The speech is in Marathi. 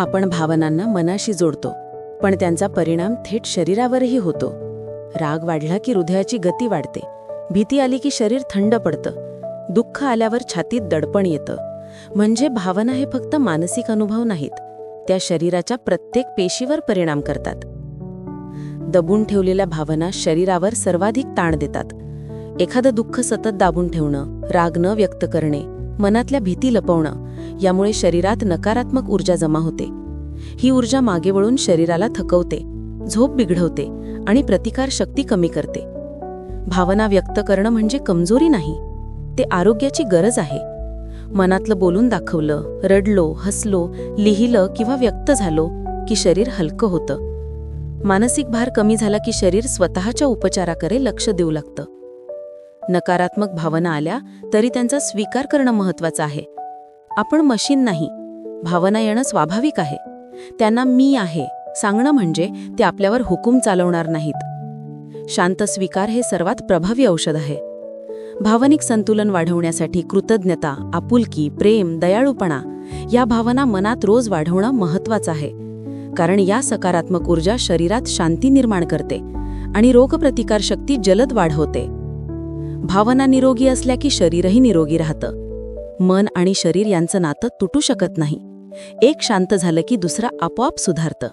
आपण भावनांना मनाशी जोडतो, पण त्यांचा परिणाम थेट शरीरावरही होतो. राग वाढला की हृदयाची गती वाढते, भीती आली की शरीर थंड पडतं, दुःख आल्यावर छातीत दडपण येतं. म्हणजे भावना हे फक्त मानसिक अनुभव नाहीत, त्या शरीराच्या प्रत्येक पेशीवर परिणाम करतात. दबून ठेवलेल्या भावना शरीरावर सर्वाधिक ताण देतात. एखादं दुःख सतत दाबून ठेवणं, राग न व्यक्त करणे, मनातल्या भीती लपवणं, यामुळे शरीरात नकारात्मक ऊर्जा जमा होते. ही ऊर्जा मागे वळून शरीराला थकवते, झोप बिघडवते आणि प्रतिकार शक्ती कमी करते. भावना व्यक्त करणं म्हणजे कमजोरी नाही, ते आरोग्याची गरज आहे. मनातलं बोलून दाखवलं, रडलो, हसलो, लिहिलं किंवा व्यक्त झालो की शरीर हलकं होतं. मानसिक भार कमी झाला की शरीर स्वतःच्या उपचाराकडे लक्ष देऊ लागतं. नकारात्मक भावना आल्या तरी त्यांचा स्वीकार करणं महत्त्वाचं आहे. आपण मशीन नाही, भावना येणं स्वाभाविक आहे. त्यांना मी आहे सांगणं म्हणजे ते आपल्यावर हुकूम चालवणार नाहीत. शांत स्वीकार हे सर्वात प्रभावी औषध आहे. भावनिक संतुलन वाढवण्यासाठी कृतज्ञता, आपुलकी, प्रेम, दयाळूपणा या भावना मनात रोज वाढवणं महत्त्वाचं आहे. कारण या सकारात्मक ऊर्जा शरीरात शांती निर्माण करते आणि रोगप्रतिकार शक्ती जलद वाढवते. भावना निरोगी असल्या की शरीरही निरोगी राहतं. मन आणि शरीर यांचं नातं तुटू शकत नाही. एक शांत झालं की दुसरा आपोआप सुधारतं.